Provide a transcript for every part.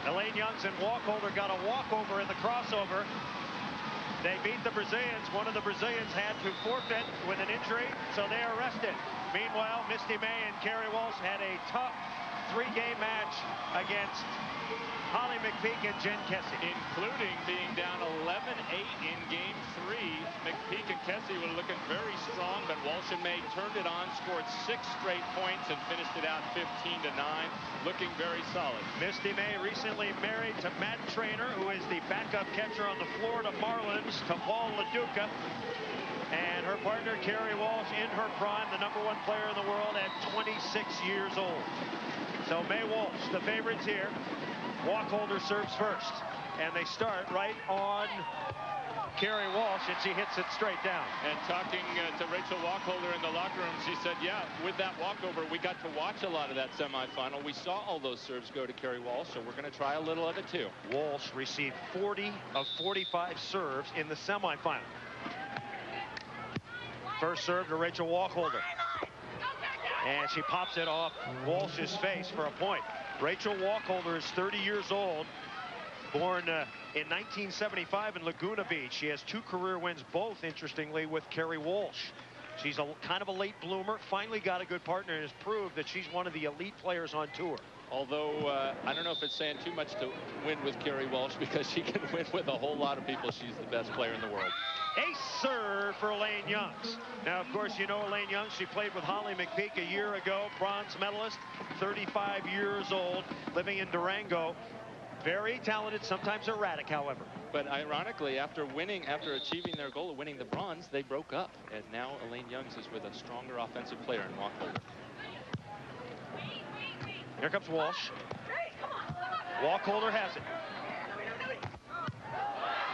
Elaine Youngs and Wacholder got a walkover in the crossover. They beat the Brazilians. One of the Brazilians had to forfeit with an injury, so they are rested. Meanwhile, Misty May and Carrie Walsh had a tough three-game match against Holly McPeak and Jen Kessie. Including being down 11-8 in game 3. McPeak and Kessie were looking very strong, but Walsh and May turned it on, scored 6 straight points, and finished it out 15-9, looking very solid. Misty May recently married to Matt Trainer, who is the backup catcher on the Florida Marlins, to Paul LaDuca. And her partner, Carrie Walsh, in her prime, the #1 player in the world at 26 years old. So May Walsh, the favorites here. Wacholder serves first, and they start right on Carrie Walsh, and she hits it straight down. And talking to Rachel Wacholder in the locker room, she said, yeah, with that walkover, we got to watch a lot of that semifinal. We saw all those serves go to Carrie Walsh, so we're going to try a little of it too. Walsh received 40 of 45 serves in the semifinal. First serve to Rachel Wacholder. And she pops it off Walsh's face for a point. Rachel Wacholder is 30 years old, born in 1975 in Laguna Beach. She has 2 career wins, both, interestingly, with Carrie Walsh. She's kind of a late bloomer, finally got a good partner, and has proved that she's one of the elite players on tour. Although, I don't know if it's saying too much to win with Carrie Walsh, because she can win with a whole lot of people. She's the best player in the world. Ace serve for Elaine Youngs. Now, of course, you know Elaine Youngs. She played with Holly McPeak a year ago, bronze medalist, 35 years old, living in Durango. Very talented, sometimes erratic, however. But ironically, after achieving their goal of winning the bronze, they broke up. And now Elaine Youngs is with a stronger offensive player in Wacholder. Here comes Walsh. Wacholder has it.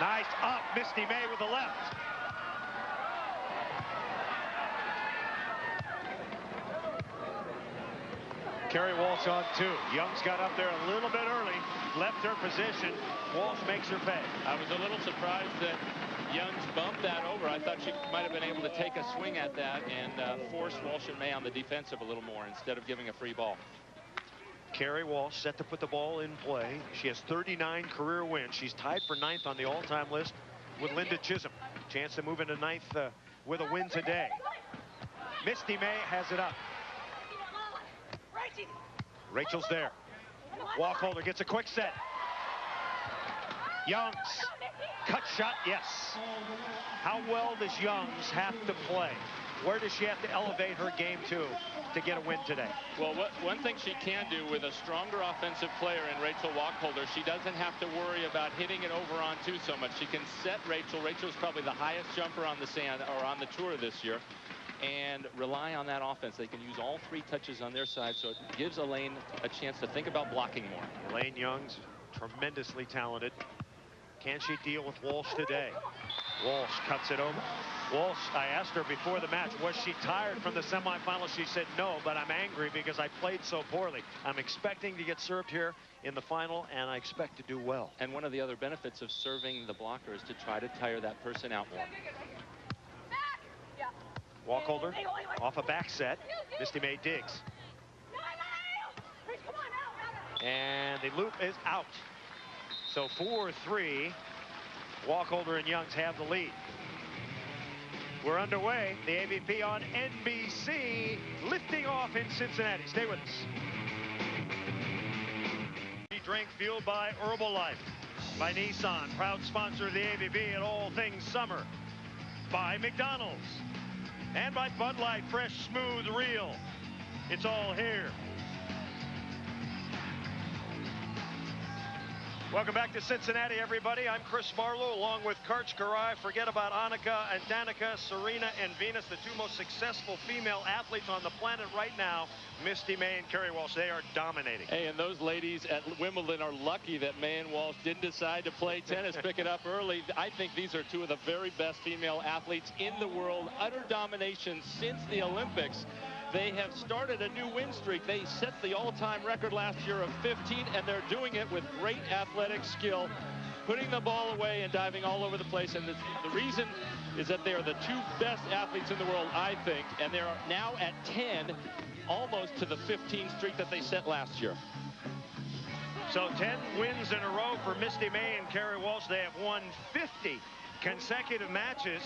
Nice up, Misty May with the left. Carrie Walsh on 2. Youngs got up there a little bit early, left her position. Walsh makes her pay. I was a little surprised that Youngs bumped that over. I thought she might have been able to take a swing at that and force Walsh and May on the defensive a little more instead of giving a free ball. Carrie Walsh set to put the ball in play. She has 39 career wins. She's tied for 9th on the all-time list with Linda Chisholm. Chance to move into 9th with a win today. Misty May has it up. Rachel's there. Wacholder gets a quick set. Youngs, cut shot, yes. How well does Youngs have to play? Where does she have to elevate her game to get a win today? Well, one thing she can do with a stronger offensive player in Rachel Wacholder, she doesn't have to worry about hitting it over on 2 so much. She can set Rachel. Rachel's probably the highest jumper on the sand or on the tour this year, and rely on that offense. They can use all 3 touches on their side, so it gives Elaine a chance to think about blocking more. Elaine Youngs, tremendously talented. Can she deal with Walsh today? Walsh cuts it over. Walsh, I asked her before the match, was she tired from the semifinals? She said no, but I'm angry because I played so poorly. I'm expecting to get served here in the final, and I expect to do well. And one of the other benefits of serving the blocker is to try to tire that person out more. Wacholder off a back set. Misty May digs. And the loop is out. So 4-3. Wacholder and Youngs have the lead. We're underway. The AVP on NBC, lifting off in Cincinnati. Stay with us. Drink fueled by Herbalife, by Nissan, proud sponsor of the AVP and all things summer, by McDonald's, and by Bud Light, fresh, smooth, real. It's all here. Welcome back to Cincinnati, everybody. I'm Chris Marlowe, along with Karch Garai. Forget about Annika and Danica, Serena and Venus, the 2 most successful female athletes on the planet right now. Misty May and Carrie Walsh, they are dominating. Hey, and those ladies at Wimbledon are lucky that May and Walsh didn't decide to play tennis, pick it up early. I think these are 2 of the very best female athletes in the world. Utter domination since the Olympics. They have started a new win streak. They set the all-time record last year of 15, and they're doing it with great athletic skill, putting the ball away and diving all over the place. And the reason is that they are the 2 best athletes in the world, I think, and they're now at 10, almost to the 15 streak that they set last year. So 10 wins in a row for Misty May and Kerry Walsh. They have won 50 consecutive matches.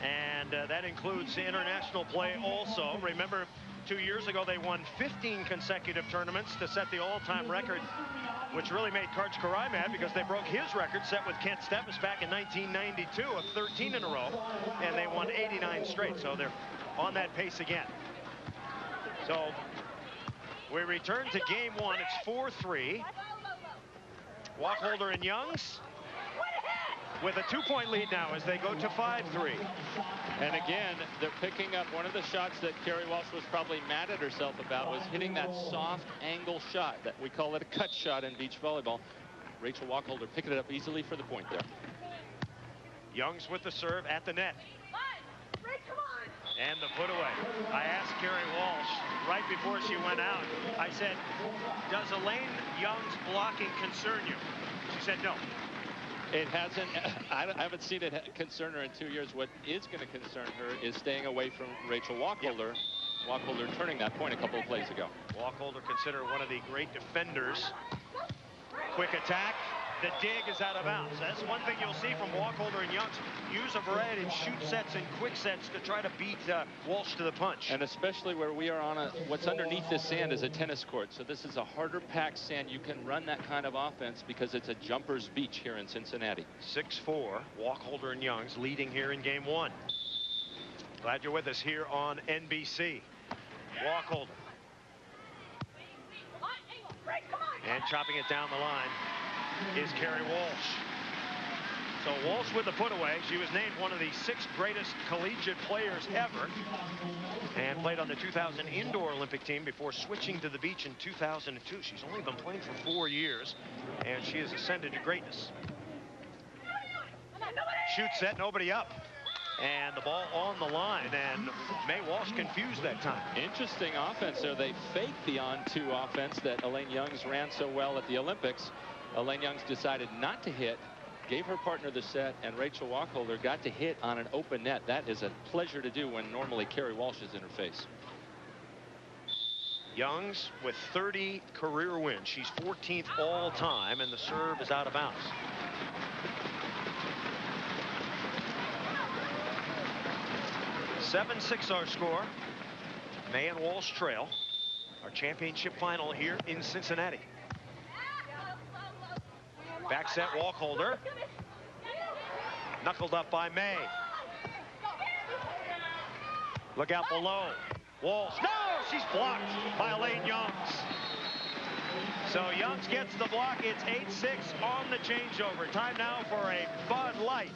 And that includes international play also. Remember, 2 years ago, they won 15 consecutive tournaments to set the all-time record, which really made Karch Karai mad because they broke his record set with Kent Stephens back in 1992 of 13 in a row, and they won 89 straight. So they're on that pace again. So we return to game one. It's 4-3. Wacholder and Youngs with a 2-point lead now as they go to 5-3. And again, they're picking up one of the shots that Kerry Walsh was probably mad at herself about, was hitting that soft angle shot. That we call it a cut shot in beach volleyball. Rachel Wacholder picking it up easily for the point there. Youngs with the serve at the net. And the put away. I asked Kerry Walsh right before she went out, I said, does Elaine Young's blocking concern you? She said no. It hasn't. I haven't seen it concern her in 2 years. What is going to concern her is staying away from Rachel Wacholder. Yep. Wacholder turning that point a couple of plays ago. Wacholder considered one of the great defenders. Quick attack. The dig is out of bounds. That's one thing you'll see from Wacholder and Youngs. Use a variety of shoot sets and quick sets to try to beat Walsh to the punch. And especially where we are on what's underneath this sand is a tennis court. So this is a harder packed sand. You can run that kind of offense because it's a jumper's beach here in Cincinnati. 6-4. Wacholder and Youngs leading here in game one. Glad you're with us here on NBC. Wacholder. And chopping it down the line is Kerry Walsh. So Walsh with the put away. She was named one of the 6 greatest collegiate players ever and played on the 2000 indoor Olympic team before switching to the beach in 2002. She's only been playing for 4 years and she has ascended to greatness. Shoot set, nobody up. And the ball on the line, and May Walsh confused that time. Interesting offense there. They faked the on-2 offense that Elaine Youngs ran so well at the Olympics. Elaine Youngs decided not to hit, gave her partner the set, and Rachel Wacholder got to hit on an open net. That is a pleasure to do when normally Kerry Walsh is in her face. Youngs with 30 career wins. She's 14th all time, and the serve is out of bounds. (7-6) our score. May and Walsh trail. Our championship final here in Cincinnati. Back set Wacholder. Knuckled up by May. Look out below. Walsh. No! She's blocked by Elaine Youngs. So Youngs gets the block. It's 8-6 on the changeover. Time now for a Bud Light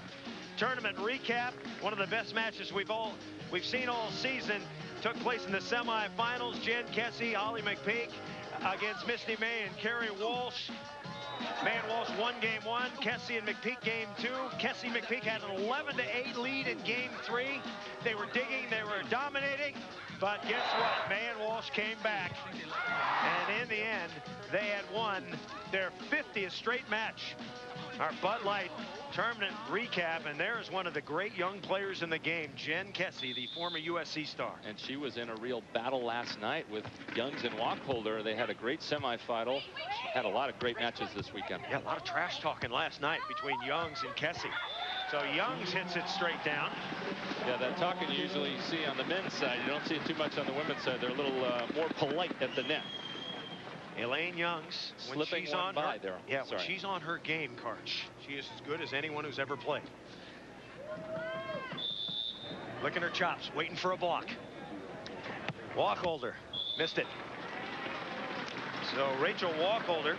tournament recap. One of the best matches we've seen all season. Took place in the semifinals. Jen Kessie, Holly McPeak against Misty May and Kerry Walsh. May and Walsh won game one. Kessie and McPeak game two. Kessie McPeak had an 11-8 lead in game three. They were digging, they were dominating. But guess what? May and Walsh came back. And in the end, they had won their 50th straight match. Our Bud Light tournament recap, and there is one of the great young players in the game, Jen Kessie, the former USC star. And she was in a real battle last night with Youngs and Wacholder. They had a great semifinal. She had a lot of great matches this weekend. Yeah, a lot of trash talking last night between Youngs and Kessie. So Youngs hits it straight down. Yeah, that talking you usually see on the men's side. You don't see it too much on the women's side. They're a little more polite at the net. Elaine Youngs, when she's on her, when she's on her game, Karch, she is as good as anyone who's ever played. Licking her chops, waiting for a block. Wacholder missed it. So Rachel Wacholder,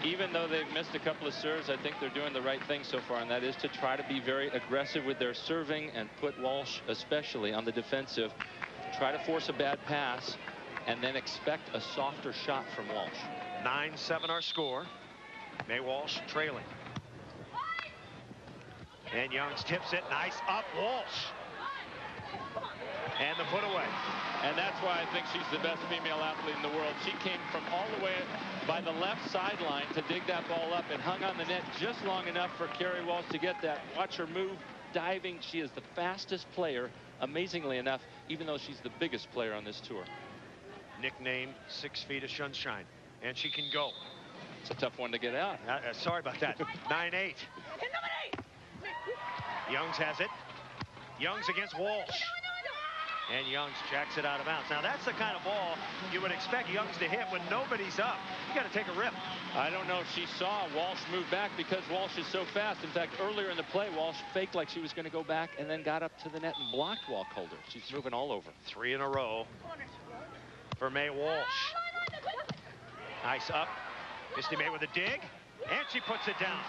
even though they've missed a couple of serves, I think they're doing the right thing so far, and that is to try to be very aggressive with their serving and put Walsh especially on the defensive. Try to force a bad pass and then expect a softer shot from Walsh. 9-7 our score. May Walsh trailing. And Youngs tips it. Nice up Walsh. And the put away. And that's why I think she's the best female athlete in the world. She came from all the way by the left sideline to dig that ball up and hung on the net just long enough for Kerry Walsh to get that. Watch her move, diving. She is the fastest player, amazingly enough, even though she's the biggest player on this tour. Nicknamed 6 feet of sunshine. and she can go. It's a tough one to get out. Sorry about that. 9-8. Youngs has it. Youngs against Walsh. And Youngs jacks it out of bounds. Now, that's the kind of ball you would expect Youngs to hit when nobody's up. You got to take a rip. I don't know if she saw Walsh move back because Walsh is so fast. In fact, earlier in the play, Walsh faked like she was going to go back and then got up to the net and blocked Wacholder. She's moving all over. 3 in a row for May Walsh. Nice up. Misty May with a dig, and she puts it down.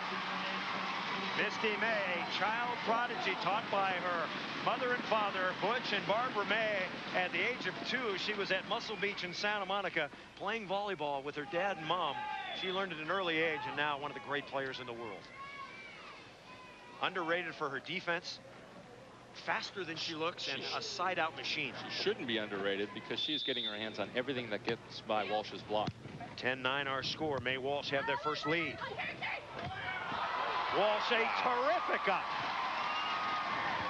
Misty May, child prodigy taught by her mother and father, Butch and Barbara May. At the age of 2, she was at Muscle Beach in Santa Monica playing volleyball with her dad and mom. She learned at an early age, and now one of the great players in the world. Underrated for her defense, faster than she looks, and a side-out machine. She shouldn't be underrated because she's getting her hands on everything that gets by Walsh's block. 10-9 our score. May Walsh have their first lead. Walsh a terrific up.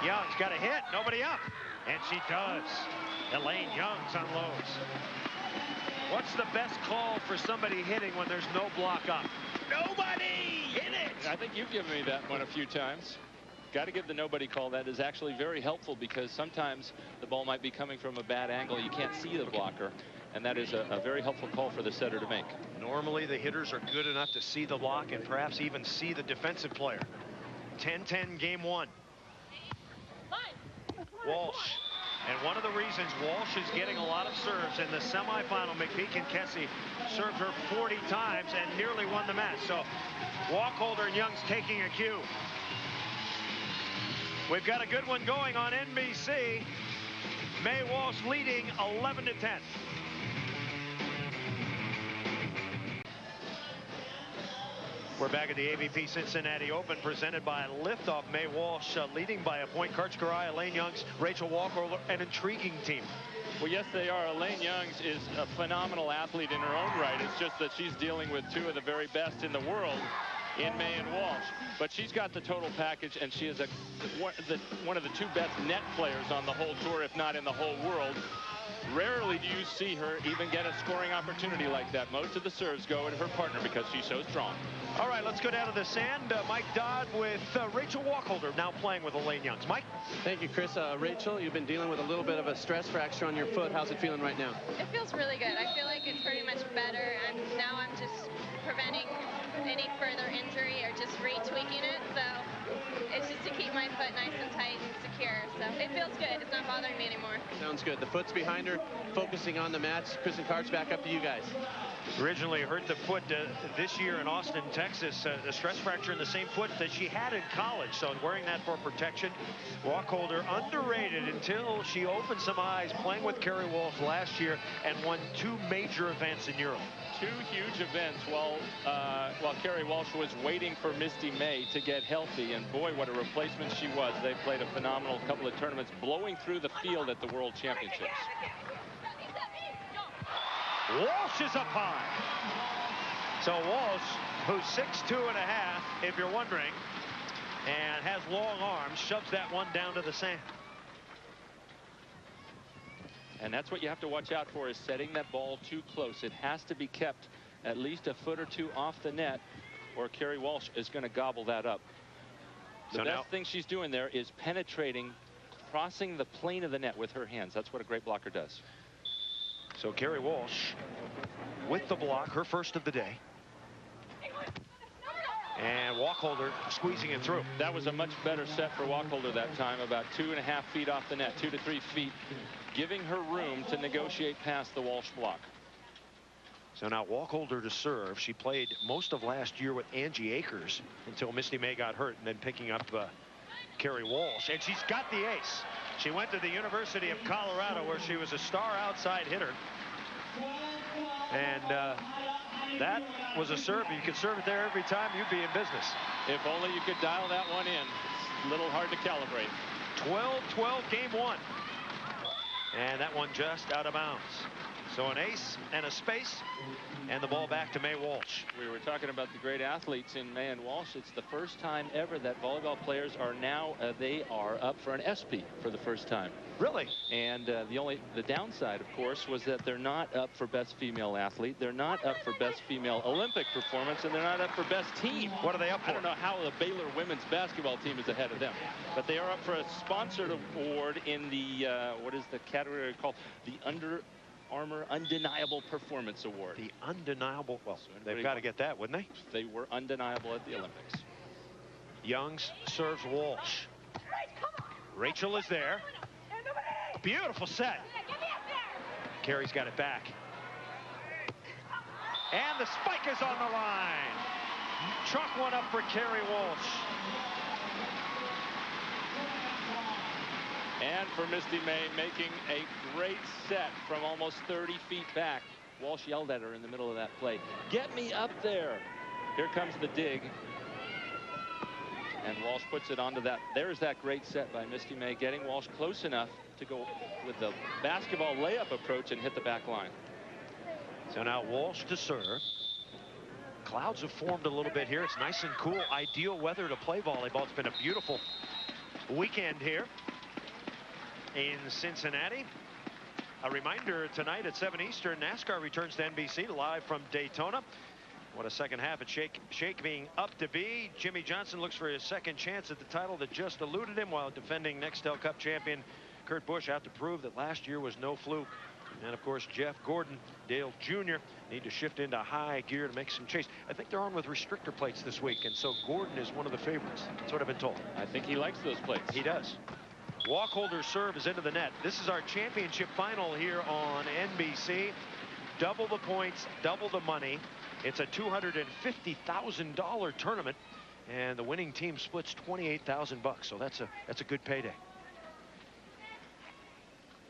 Young's got a hit, nobody up. And she does. Elaine Youngs unloads. What's the best call for somebody hitting when there's no block up? Nobody! Hit it! I think you've given me that one a few times. Got to give the nobody call. That is actually very helpful because sometimes the ball might be coming from a bad angle. You can't see the blocker. And that is a very helpful call for the setter to make. Normally, the hitters are good enough to see the block and perhaps even see the defensive player. 10-10 game 1. Walsh. And one of the reasons Walsh is getting a lot of serves in the semifinal, McPeak and Kessie served her 40 times and nearly won the match. So Wacholder and Young's taking a cue. We've got a good one going on NBC. May Walsh leading 11-10. We're back at the AVP Cincinnati Open, presented by Liftoff. May Walsh leading by a point. Karchkarai, Elaine Youngs, Rachel Wacholder, an intriguing team. Well, yes, they are. Elaine Youngs is a phenomenal athlete in her own right. It's just that she's dealing with 2 of the very best in the world in May and Walsh. But she's got the total package, and she is one of the 2 best net players on the whole tour, if not in the whole world. Rarely do you see her even get a scoring opportunity like that. Most of the serves go at her partner because she's so strong. All right, let's go down to the sand. Mike Dodd with Rachel Wacholder now playing with Elaine Youngs. Mike? Thank you, Chris. Rachel, you've been dealing with a little bit of a stress fracture on your foot. How's it feeling right now? It feels really good. I feel like it's pretty much better. Now I'm just preventing any further injury or just retweaking it. So it's just to keep my foot nice and tight and secure. So it feels good. It's not bothering me anymore. Sounds good. The foot's behind her, focusing on the match. Chris and Karch, back up to you guys. Originally hurt the foot this year in Austin, Texas. A stress fracture in the same foot that she had in college. So wearing that for protection. Wacholder underrated until she opened some eyes playing with Kerry Walsh last year and won 2 major events in Europe. 2 huge events while Kerry Walsh was waiting for Misty May to get healthy. And boy, what a replacement she was. They played a phenomenal couple of tournaments, blowing through the field at the World Championships. Walsh is up high. So Walsh, who's 6'2.5", if you're wondering, and has long arms, shoves that one down to the sand. And that's what you have to watch out for, is setting that ball too close. It has to be kept at least a foot or 2 off the net, or Kerry Walsh is going to gobble that up. The best thing she's doing there is penetrating, crossing the plane of the net with her hands. That's what a great blocker does. So Kerry Walsh with the block, her first of the day. And Wacholder squeezing it through. That was a much better set for Wacholder that time, about 2.5 feet off the net, 2 to 3 feet, giving her room to negotiate past the Walsh block. So now Wacholder to serve. She played most of last year with Angie Akers until Misty May got hurt, and then picking up Kerry Walsh. And she's got the ace. She went to the University of Colorado, where she was a star outside hitter. And that was a serve. You could serve it there every time, you'd be in business. If only you could dial that one in. It's a little hard to calibrate. 12-12 game 1. And that one just out of bounds. So an ace and a space, and the ball back to May Walsh. We were talking about the great athletes in May and Walsh. It's the first time ever that volleyball players are now, they are up for an SP for the first time. Really? And the downside, of course, was that they're not up for best female athlete. They're not up for best female Olympic performance, and they're not up for best team. What are they up for? I don't know how the Baylor women's basketball team is ahead of them, but they are up for a sponsored award in the, what is the category called? The Under Armour Undeniable Performance Award. The undeniable, well, So they've got to get that, wouldn't they? They were undeniable at the Olympics. Youngs serves Walsh. Rachel is there. Beautiful set. Carey's got it back. And the spike is on the line. Chalk one up for Carey Walsh. And for Misty May, making a great set from almost 30 feet back. Walsh yelled at her in the middle of that play. Get me up there. Here comes the dig. And Walsh puts it onto that. There's that great set by Misty May, getting Walsh close enough to go with the basketball layup approach and hit the back line. So now Walsh to serve. Clouds have formed a little bit here. It's nice and cool. Ideal weather to play volleyball. It's been a beautiful weekend here in Cincinnati. A reminder tonight at 7 Eastern, NASCAR returns to NBC live from Daytona. What a second half at shaping up to be. Jimmy Johnson looks for his second chance at the title that just eluded him, while defending Nextel Cup champion Kurt Busch out to prove that last year was no fluke. And of course, Jeff Gordon, Dale Jr. need to shift into high gear to make some chase. I think they're on with restrictor plates this week, and so Gordon is one of the favorites. That's what I've been told. I think he likes those plates. He does. Wacholder's serve is into the net. This is our championship final here on NBC. Double the points, double the money. It's a $250,000 tournament, and the winning team splits $28,000 bucks. So that's a good payday.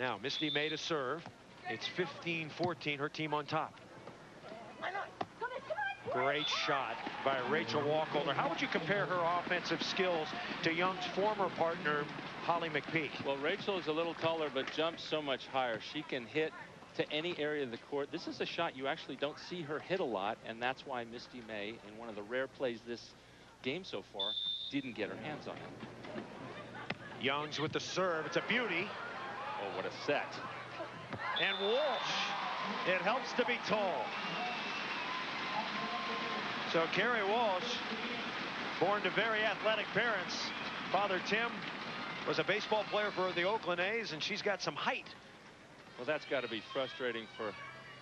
Now Misty May to serve. It's 15-14. Her team on top. Great shot by Rachel Wacholder. How would you compare her offensive skills to Young's former partner, Holly McPeak? Well, Rachel is a little taller, but jumps so much higher. She can hit to any area of the court. This is a shot you actually don't see her hit a lot, and that's why Misty May, in one of the rare plays this game so far, didn't get her hands on it. Youngs with the serve. It's a beauty. Oh, what a set. And Walsh, it helps to be tall. So Carey Walsh, born to very athletic parents. Father Tim was a baseball player for the Oakland A's, and she's got some height. Well, that's got to be frustrating for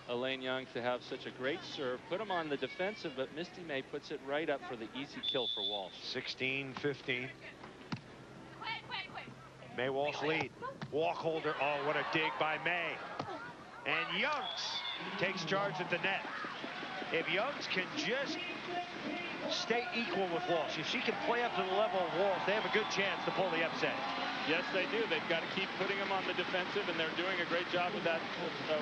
Elaine Young to have such a great serve. Put him on the defensive, but Misty May puts it right up for the easy kill for Walsh. 16-15. May Walsh lead. Wacholder. Oh, what a dig by May. And Youngs takes charge at the net. If Youngs can just stay equal with Walsh, if she can play up to the level of Walsh, they have a good chance to pull the upset. Yes, they do. They've got to keep putting him on the defensive, and they're doing a great job with that,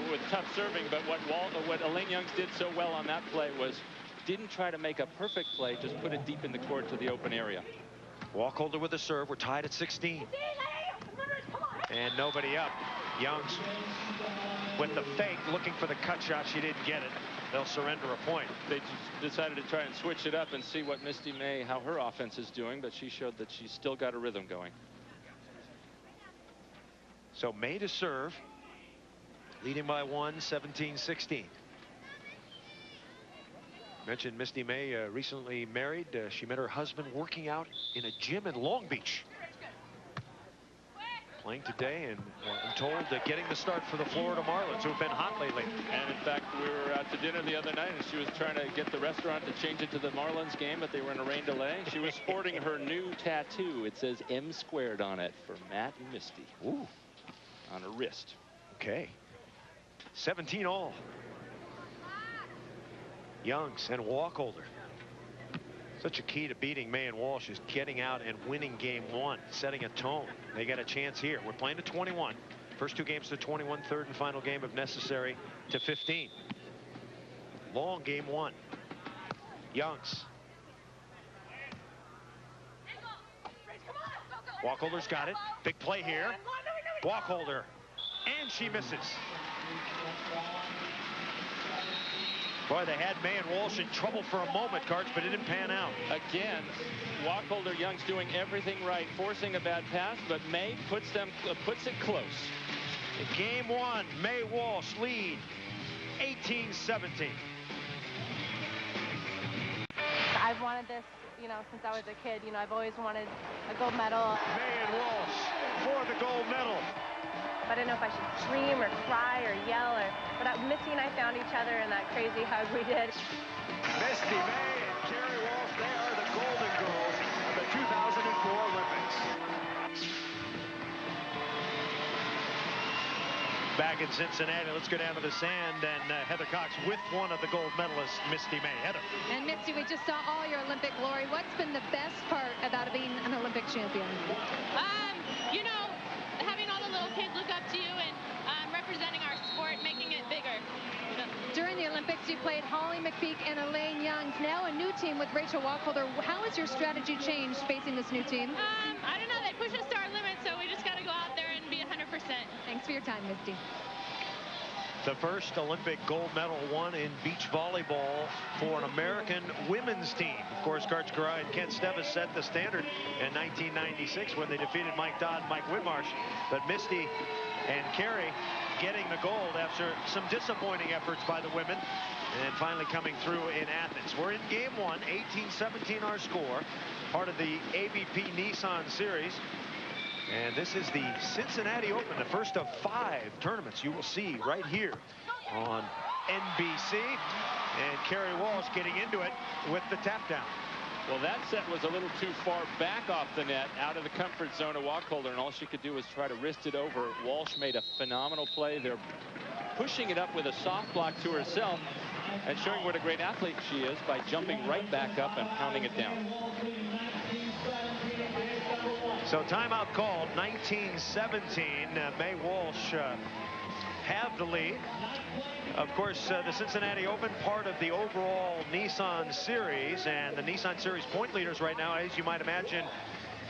with tough serving. But what Elaine Youngs did so well on that play was didn't try to make a perfect play, just put it deep in the court to the open area. Wacholder with the serve. We're tied at 16. And nobody up. Youngs with the fake, looking for the cut shot. She didn't get it. They'll surrender a point. They decided to try and switch it up and see what Misty May, how her offense is doing, but she showed that she's still got a rhythm going. So May to serve, leading by 1, 17-16. Mentioned Misty May recently married. She met her husband working out in a gym in Long Beach. Playing today, and I'm told that getting the start for the Florida Marlins, who have been hot lately. And in fact, we were out to dinner the other night, and she was trying to get the restaurant to change it to the Marlins game, but they were in a rain delay. She was sporting her new tattoo. It says M squared on it for Matt and Misty. Ooh. On her wrist. Okay. 17 all. Youngs and Wacholder. Such a key to beating May and Walsh is getting out and winning game 1, setting a tone. They got a chance here. We're playing to 21. First 2 games to 21, third and final game if necessary to 15. Long game 1. Youngs. Wacholder's got it. Big play here. Wacholder. And she misses. Boy, they had May and Walsh in trouble for a moment, Karch, but it didn't pan out. Again, Wacholder Young's doing everything right, forcing a bad pass, but May puts it close. In game one, May Walsh lead 18-17. I've wanted this, since I was a kid. I've always wanted a gold medal. May and Walsh for the gold medal. I didn't know if I should scream or cry or yell, but Misty and I found each other in that crazy hug we did. Misty May and Carrie Walsh, they are the Golden Girls of the 2004 Olympics. Back in Cincinnati, let's go down to the sand, and Heather Cox with one of the gold medalists, Misty May. Heather. And Misty, we just saw all your Olympic glory. What's been the best part about being an Olympic champion? Having all the little kids look up to you and representing our sport, making it bigger. During the Olympics, you played Holly McPeak and Elaine Youngs. Now a new team with Rachel Wacholder. How has your strategy changed facing this new team? I don't know. They push us to our limits, so we just got to go out there and be 100%. Thanks for your time, Misty. The first Olympic gold medal won in beach volleyball for an American women's team. Of course, Karch Karai and Ken Stevis set the standard in 1996 when they defeated Mike Dodd and Mike Whitmarsh. But Misty and Carrie getting the gold after some disappointing efforts by the women and finally coming through in Athens. We're in game one, 18-17 our score, part of the AVP Nissan Series. And this is the Cincinnati Open, the first of 5 tournaments you will see right here on NBC. And Carrie Walsh getting into it with the tap down. Well, that set was a little too far back off the net, out of the comfort zone of Wacholder, and all she could do was try to wrist it over. Walsh made a phenomenal play. They're pushing it up with a soft block to herself and showing what a great athlete she is by jumping right back up and pounding it down. So timeout called, 19-17. May Walsh have the lead. Of course, the Cincinnati Open, part of the overall Nissan Series, and the Nissan Series point leaders right now, as you might imagine,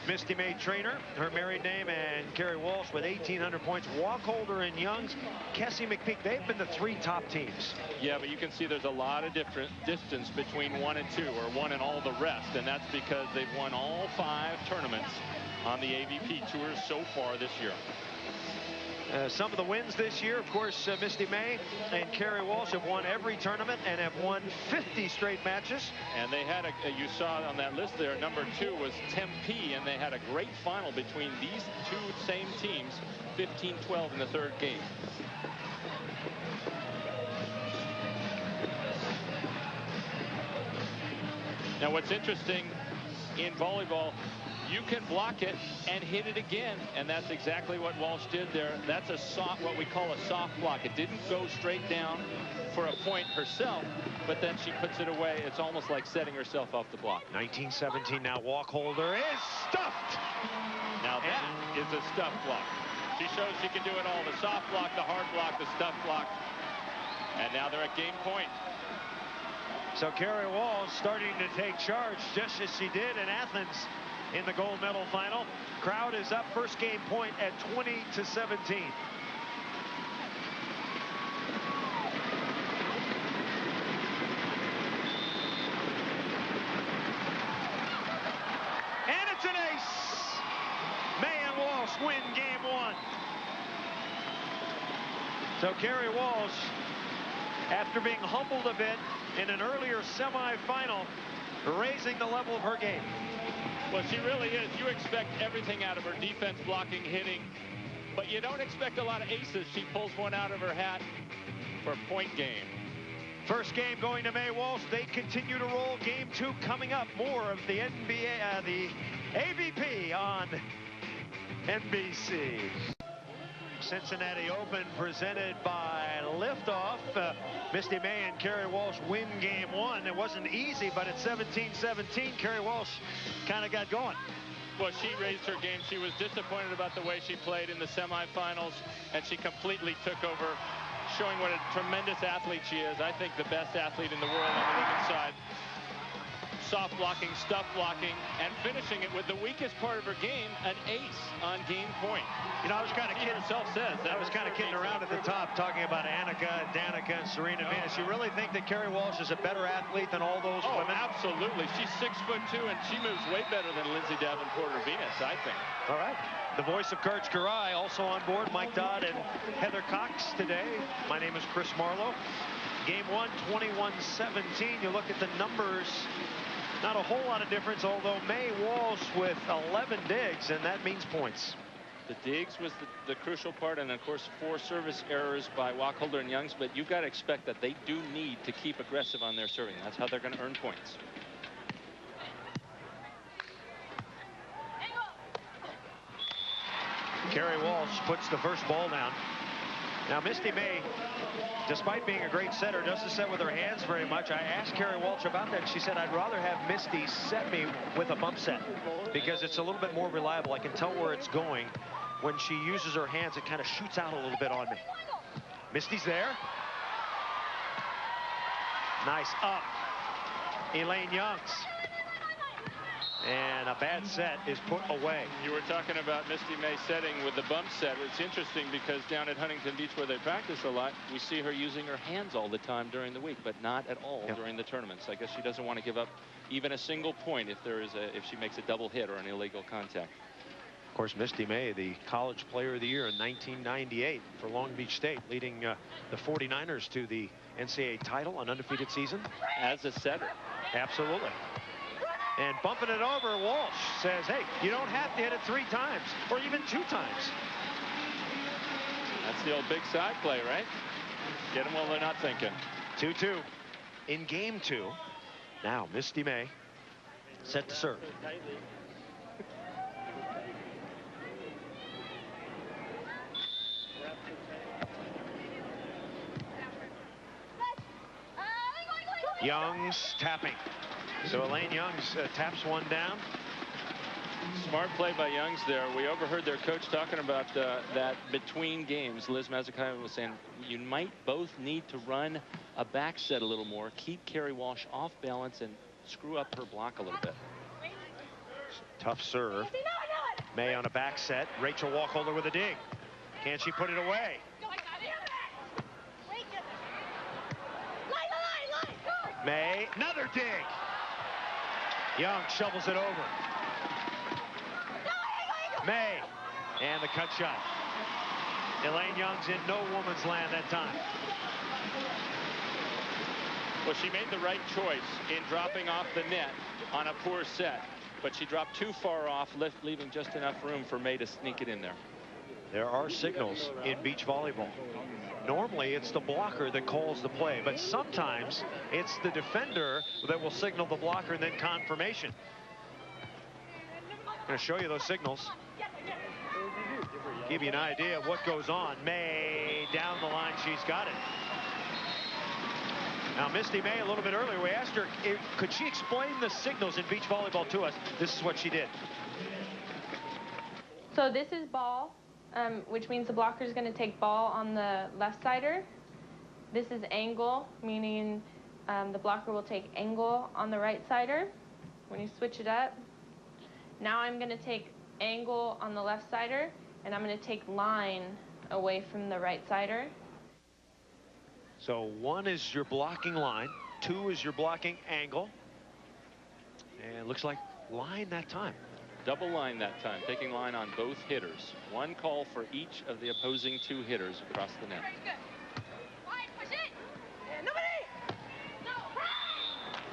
Misty May Trainer, her married name, and Carrie Walsh with 1,800 points. Wacholder and Youngs, Kessie McPeak, they've been the 3 top teams. Yeah, but you can see there's a lot of different distance between 1 and 2, or 1 and all the rest, and that's because they've won all 5 tournaments on the AVP Tours so far this year. Some of the wins this year, of course, Misty May and Carrie Walsh have won every tournament and have won 50 straight matches. And they had you saw on that list there, number 2 was Tempe, and they had a great final between these 2 same teams, 15-12 in the 3rd game. Now, what's interesting in volleyball, you can block it and hit it again, and that's exactly what Walsh did there. That's a soft, what we call a soft block. It didn't go straight down for a point herself, but then she puts it away. It's almost like setting herself off the block. 19-17 now. Wacholder is stuffed. Now that is a stuff block. She shows she can do it all. The soft block, the hard block, the stuff block. And now they're at game point. So Carrie Walsh starting to take charge, just as she did in Athens in the gold medal final. Crowd is up, first game point at 20-17. And it's an ace. May and Walsh win game 1. So Carrie Walsh, after being humbled a bit in an earlier semifinal, raising the level of her game. Well, she really is. You expect everything out of her, defense, blocking, hitting, but you don't expect a lot of aces. She pulls one out of her hat for a point game. First game going to May Walsh. They continue to roll. Game 2 coming up. More of the the AVP on NBC. Cincinnati Open presented by Liftoff. Misty May and Carrie Walsh win game 1. It wasn't easy, but at 17-17, Carrie Walsh kind of got going. Well, she raised her game. She was disappointed about the way she played in the semifinals, and she completely took over, showing what a tremendous athlete she is. I think the best athlete in the world on the women's side. soft blocking, stuff blocking, and finishing it with the weakest part of her game, an ace on game point. You know, I was kind of kidding. Herself says that I was kind of kidding around at the top, talking about Annika, Danica, and Serena Venus. You really think that Kerri Walsh is a better athlete than all those women? Absolutely. She's 6'2", and she moves way better than Lindsay Davenport or Venus, I think. All right. The voice of Courage Garay also on board. Mike Dodd and Heather Cox today. My name is Chris Marlowe. Game 1, 21-17. You look at the numbers. Not a whole lot of difference, although May Walsh with 11 digs, and that means points. The digs was the crucial part, and of course 4 service errors by Wacholder and Youngs, but you've got to expect that they do need to keep aggressive on their serving. That's how they're going to earn points. Kerri Walsh puts the first ball down. Now Misty May, despite being a great setter, doesn't set with her hands very much. I asked Kerri Walsh about that. She said, I'd rather have Misty set me with a bump set because it's a little bit more reliable. I can tell where it's going. When she uses her hands, it kind of shoots out a little bit on me. Misty's there. Nice up. Elaine Youngs. And a bad set is put away. You were talking about Misty May setting with the bump set. It's interesting because down at Huntington Beach, where they practice a lot, we see her using her hands all the time during the week, but not at all during the tournaments. I guess she doesn't want to give up even a single point if she makes a double hit or an illegal contact. Of course, Misty May, the College Player of the Year in 1998 for Long Beach State, leading the 49ers to the NCAA title, an undefeated season. As a setter. Absolutely. And bumping it over, Walsh says, hey, you don't have to hit it 3 times or even 2 times. That's the old big side play, right? Get them while they're not thinking. 2-2 in game 2. Now Misty May set to serve. Youngs tapping. So Elaine Youngs taps one down. Smart play by Youngs there. We overheard their coach talking about that between games. Liz Mazzucato was saying you might both need to run a back set a little more, keep Kerri Walsh off balance, and screw up her block a little bit. Tough serve. May on a back set. Rachel Wacholder with a dig. Can she put it away? May, another dig. Young shovels it over. May, and the cut shot. Elaine Young's in no woman's land that time. Well, she made the right choice in dropping off the net on a poor set, but she dropped too far off, leaving just enough room for May to sneak it in there. There are signals in beach volleyball. Normally, it's the blocker that calls the play, but sometimes it's the defender that will signal the blocker and then confirmation. I'm going to show you those signals. Give you an idea of what goes on. May down the line, she's got it. Now, Misty May, a little bit earlier, we asked her, could she explain the signals in beach volleyball to us? This is what she did. So this is ball, which means the blocker is going to take ball on the left sider. This is angle, meaning the blocker will take angle on the right sider when you switch it up. Now I'm going to take angle on the left sider, and I'm going to take line away from the right sider. So 1 is your blocking line, 2 is your blocking angle, and it looks like line that time. Double line that time, taking line on both hitters. 1 call for each of the opposing 2 hitters across the net.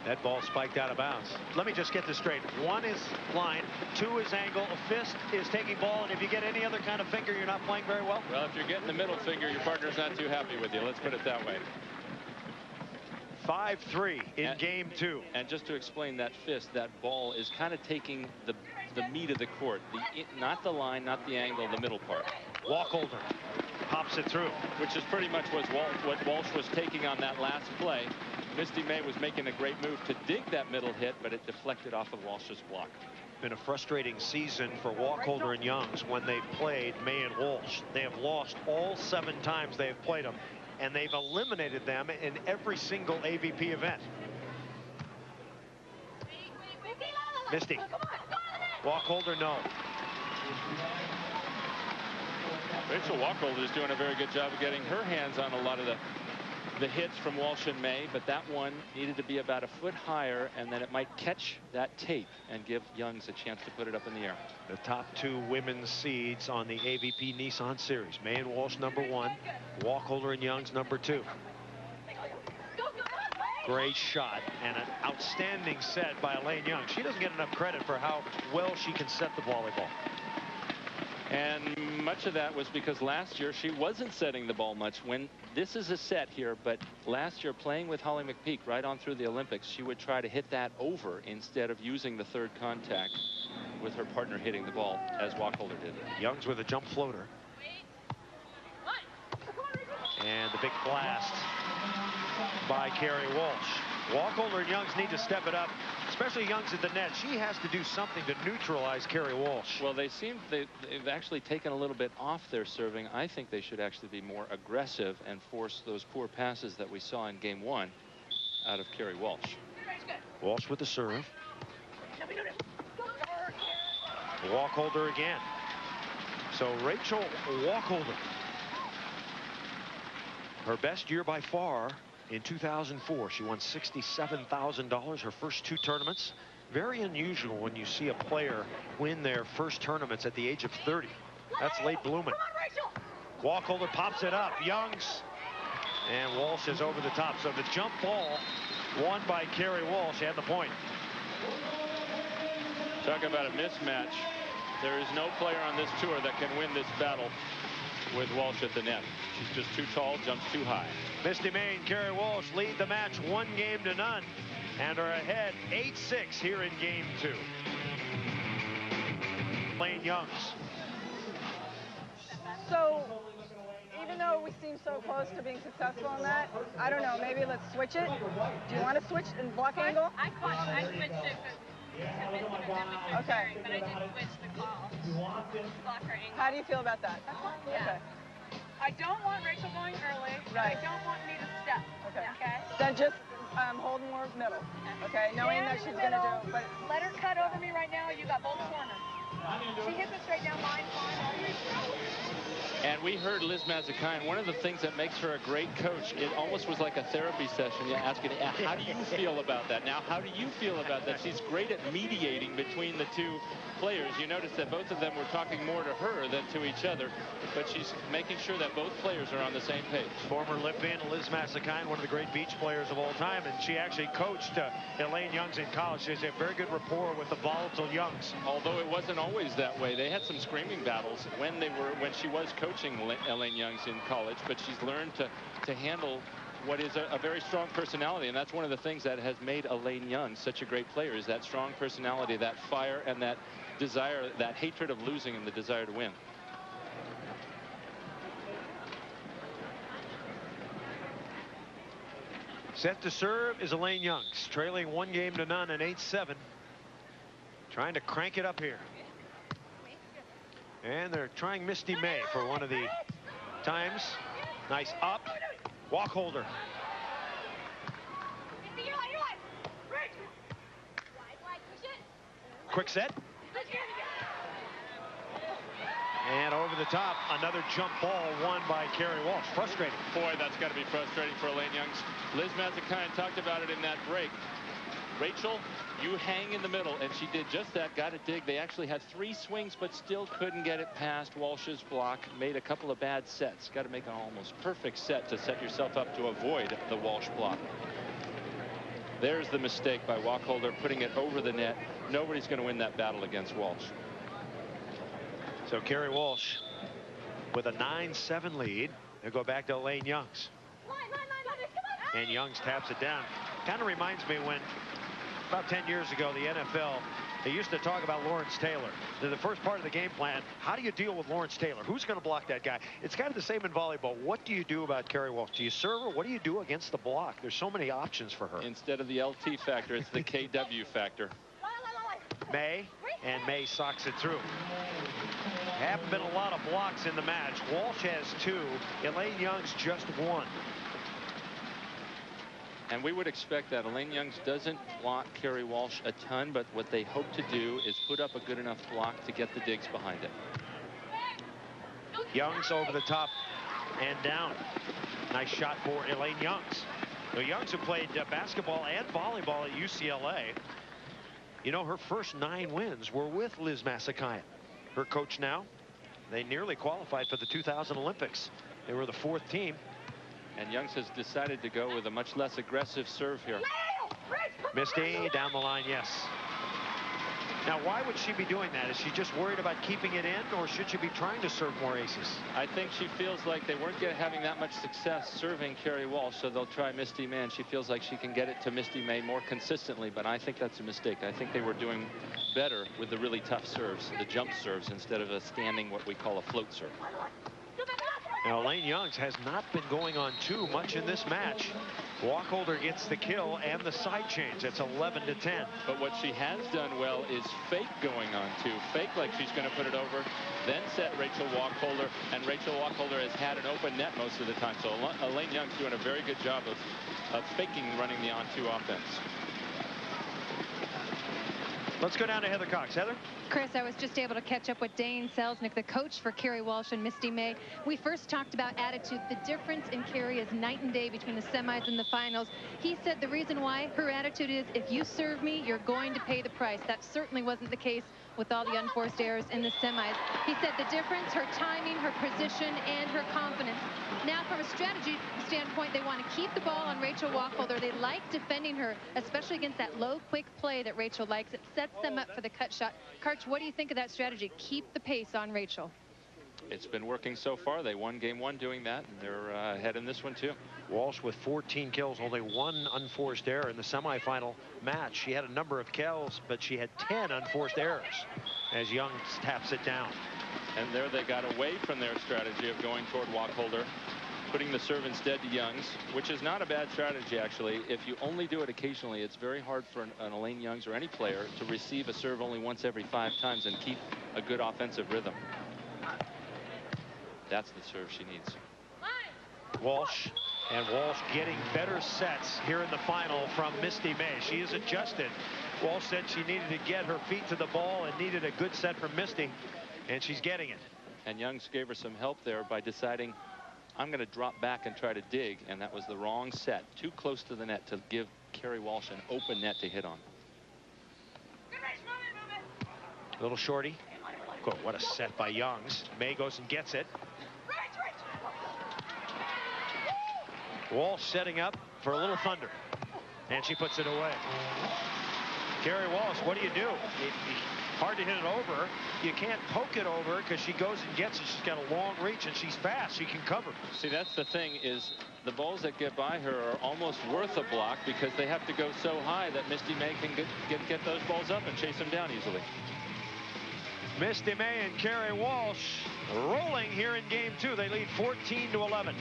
That ball spiked out of bounds. Let me just get this straight. 1 is line, 2 is angle, a fist is taking ball, and if you get any other kind of finger, you're not playing very well? Well, if you're getting the middle finger, your partner's not too happy with you. Let's put it that way. 5-3 in game 2. And just to explain that fist, that ball is kind of taking the meat of the court. Not the line, not the angle, the middle part. Wacholder pops it through. Which is pretty much what Walsh was taking on that last play. Misty May was making a great move to dig that middle hit, but it deflected off of Walsh's block. Been a frustrating season for Wacholder and Youngs when they've played May and Walsh. They have lost all 7 times they've played them, and they've eliminated them in every single AVP event. Misty. Wacholder, no. Rachel Wacholder is doing a very good job of getting her hands on a lot of the hits from Walsh and May, but that one needed to be about a foot higher, and then it might catch that tape and give Youngs a chance to put it up in the air. The top 2 women's seeds on the AVP Nissan Series. May and Walsh #1, Wacholder and Youngs #2. Great shot and an outstanding set by Elaine Youngs. She doesn't get enough credit for how well she can set the volleyball. And much of that was because last year she wasn't setting the ball much. When this is a set here, but last year playing with Holly McPeak right on through the Olympics, she would try to hit that over instead of using the third contact with her partner hitting the ball, as Wacholder did. Youngs with a jump floater. And the big blast by Kerry Walsh. Wacholder and Youngs need to step it up, especially Youngs at the net. She has to do something to neutralize Kerry Walsh. Well, they've actually taken a little bit off their serving. I think they should actually be more aggressive and force those poor passes that we saw in game 1 out of Kerry Walsh. Walsh with the serve. Wacholder again. So Rachel Wacholder, her best year by far in 2004. She won $67,000 her first 2 tournaments. Very unusual when you see a player win their first tournaments at the age of 30. That's late blooming. Wacholder pops it up. Youngs and Walsh is over the top. So the jump ball won by Kerry Walsh and the point. Talk about a mismatch. There is no player on this tour that can win this battle with Walsh at the net. She's just too tall, jumps too high. Misty May and Kerry Walsh lead the match 1-0 and are ahead 8-6 here in game 2. Elaine Youngs. So, even though we seem so close to being successful in that, I don't know, maybe let's switch it. Do you want to switch in block angle? I switched it for Okay. but I didn't switch the call. Blocker angle. How do you feel about that? Yeah. Okay. I don't want Rachel going early. Right. I don't want me to step. Okay. Then just hold more middle. Okay. Knowing that she's going to do. But let her cut over me right now. You got both corners. She hits it straight down line. And we heard Liz Mazikyan. One of the things that makes her a great coach, it almost was like a therapy session. You ask her, how do you feel about that? Now, how do you feel about that? She's great at mediating between the 2 players. You notice that both of them were talking more to her than to each other, but she's making sure that both players are on the same page. Former Olympian Liz Mazikyan, one of the great beach players of all time, and she actually coached Elaine Youngs in college. She has a very good rapport with the volatile Youngs. Although it wasn't always that way. They had some screaming battles when she was coaching Elaine Youngs in college, but she's learned to handle what is a very strong personality, and that's one of the things that has made Elaine Youngs such a great player, is that strong personality, that fire, and that desire, that hatred of losing and the desire to win. Set to serve is Elaine Youngs, trailing 1-0 and 8-7. Trying to crank it up here. And they're trying Misty May for one of the times. Nice up. Wacholder. Quick set. And over the top, another jump ball won by Kerry Walsh. Frustrating. Boy, that's got to be frustrating for Elaine Youngs. Liz Mazikyan talked about it in that break. Rachel, you hang in the middle, and she did just that, got a dig. They actually had 3 swings, but still couldn't get it past Walsh's block. Made a couple of bad sets. Got to make an almost perfect set to set yourself up to avoid the Walsh block. There's the mistake by Wacholder, putting it over the net. Nobody's going to win that battle against Walsh. So Kerry Walsh with a 9-7 lead. They'll go back to Elaine Youngs. And Youngs taps it down. Kind of reminds me when about 10 years ago, the NFL, they used to talk about Lawrence Taylor. The first part of the game plan, how do you deal with Lawrence Taylor? Who's going to block that guy? It's kind of the same in volleyball. What do you do about Kerry Walsh? Do you serve her? What do you do against the block? There's so many options for her. Instead of the LT factor, it's the KW factor. May, and May socks it through. Haven't been a lot of blocks in the match. Walsh has 2. Elaine Youngs just 1. And we would expect that. Elaine Youngs doesn't block Kerry Walsh a ton, but what they hope to do is put up a good enough block to get the digs behind it. Youngs over the top and down. Nice shot for Elaine Youngs. The Youngs have played basketball and volleyball at UCLA. You know, her first 9 wins were with Liz Massakayan, her coach now. They nearly qualified for the 2000 Olympics. They were the 4th team. And Youngs has decided to go with a much less aggressive serve here. Misty down the line, yes. Now, why would she be doing that? Is she just worried about keeping it in, or should she be trying to serve more aces? I think she feels like they weren't having that much success serving Kerry Walsh, so they'll try Misty May, and she feels like she can get it to Misty May more consistently, but I think that's a mistake. I think they were doing better with the really tough serves, the jump serves, instead of a standing, what we call a float serve. Now, Elaine Youngs has not been going on too much in this match. Wacholder gets the kill and the side change. It's 11-10. But what she has done well is fake going on too. Fake like she's going to put it over, then set Rachel Wacholder, and Rachel Wacholder has had an open net most of the time. So Elaine Young's doing a very good job of faking running the on-2 offense. Let's go down to Heather Cox. Heather? Chris, I was just able to catch up with Dane Selznick, the coach for Kerry Walsh and Misty May. We first talked about attitude. The difference in Kerry is night and day between the semis and the finals. He said the reason why her attitude is, if you serve me, you're going to pay the price. That certainly wasn't the case with all the unforced errors in the semis. He said the difference, her timing, her position, and her confidence. Now, from a strategy standpoint, they want to keep the ball on Rachel Wacholder. They like defending her, especially against that low, quick play that Rachel likes. It sets them up for the cut shot. Karch, what do you think of that strategy? Keep the pace on Rachel. It's been working so far. They won game 1 doing that, and they're ahead in this one too. Walsh with 14 kills, only 1 unforced error in the semifinal match. She had a number of kills, but she had 10 unforced errors as Young taps it down. And there they got away from their strategy of going toward Wacholder, putting the serve instead to Youngs, which is not a bad strategy, actually. If you only do it occasionally, it's very hard for an Elaine Youngs or any player to receive a serve only once every 5 times and keep a good offensive rhythm. That's the serve she needs. Walsh, and Walsh getting better sets here in the final from Misty May. She is adjusted. Walsh said she needed to get her feet to the ball and needed a good set from Misty, and she's getting it. And Youngs gave her some help there by deciding, I'm going to drop back and try to dig, and that was the wrong set. Too close to the net to give Kerry Walsh an open net to hit on. Little shorty. Oh, what a set by Youngs. May goes and gets it. Walsh setting up for a little thunder, and she puts it away. Kerry Walsh, what do? Hard to hit it over. You can't poke it over because she goes and gets it. She's got a long reach and she's fast. She can cover. See, that's the thing, is the balls that get by her are almost worth a block because they have to go so high that Misty May can get those balls up and chase them down easily. Misty May and Kerry Walsh rolling here in game 2. They lead 14-11.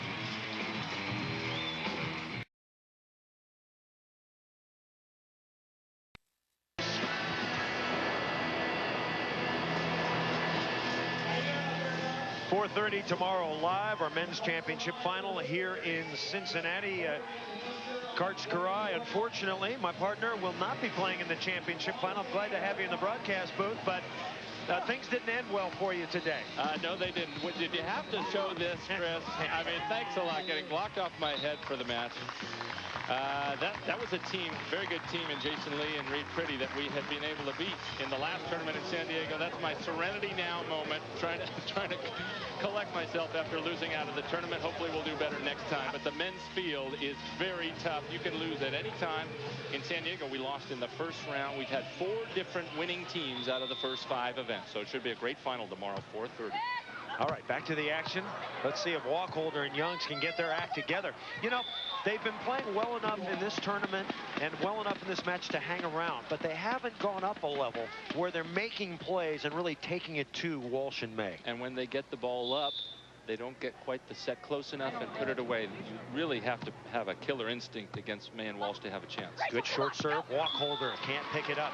.30 tomorrow live, our men's championship final here in Cincinnati. Karch Karai, unfortunately, my partner, will not be playing in the championship final. I'm glad to have you in the broadcast booth, but things didn't end well for you today. No, they didn't. Did you have to show this, Chris? I mean, thanks a lot. Getting blocked off my head for the match. That was a team, very good team in Jason Lee and Reed Pretty that we had been able to beat in the last tournament in San Diego. That's my serenity now moment, trying to collect myself after losing out of the tournament. Hopefully we'll do better next time. But the men's field is very tough. You can lose at any time. In San Diego, we lost in the first round. We've had 4 different winning teams out of the first 5 events. So it should be a great final tomorrow, 4:30. All right, back to the action. Let's see if Wacholder and Youngs can get their act together. You know, they've been playing well enough in this tournament and well enough in this match to hang around, but they haven't gone up a level where they're making plays and really taking it to Walsh and May. And when they get the ball up, they don't get quite the set close enough and put it away. You really have to have a killer instinct against May and Walsh to have a chance. Good short serve. Wacholder can't pick it up.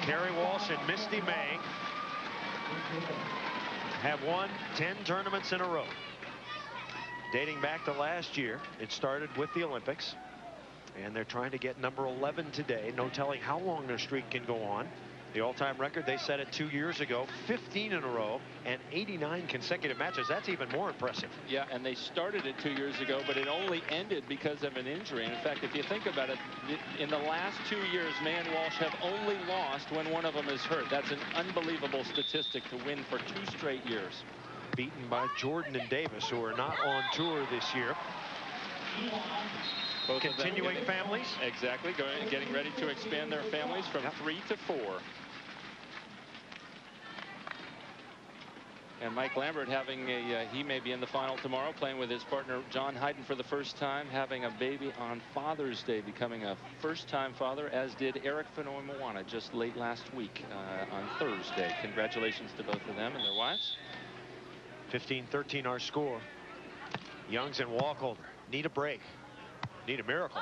Kerry Walsh and Misty May have won 10 tournaments in a row. dating back to last year. It started with the Olympics, and they're trying to get number 11 today. No telling how long their streak can go on. The all-time record, they set it 2 years ago, 15 in a row and 89 consecutive matches. That's even more impressive. Yeah, and they started it 2 years ago, but it only ended because of an injury. And in fact, if you think about it, in the last 2 years, May and Walsh have only lost when one of them is hurt. That's an unbelievable statistic to win for 2 straight years. Beaten by Jordan and Davis, who are not on tour this year. Both continuing families. Exactly, getting ready to expand their families from 3 to 4. And Mike Lambert having he may be in the final tomorrow, playing with his partner John Hyden for the first time, having a baby on Father's Day, becoming a first-time father, as did Eric Fanoy-Moana just late last week on Thursday. Congratulations to both of them and their wives. 15-13 our score. Youngs and Wacholder need a break. Need a miracle.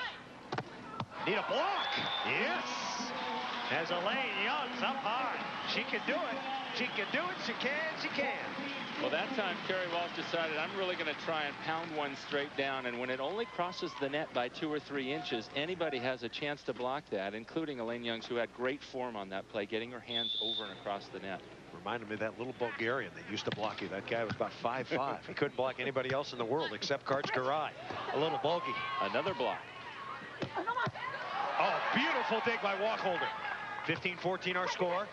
Need a block. Yes. As Elaine Youngs up high. She can do it. She can do it. She can. She can. Well, that time Kerry Walsh decided, I'm really going to try and pound one straight down. And when it only crosses the net by 2 or 3 inches, anybody has a chance to block that, including Elaine Youngs, who had great form on that play, getting her hands over and across the net. Reminded me of that little Bulgarian that used to block you. That guy was about 5'5". He couldn't block anybody else in the world except Karch-Garai. A little bulky. Another block. Oh, beautiful dig by Wacholder. 15-14 our score.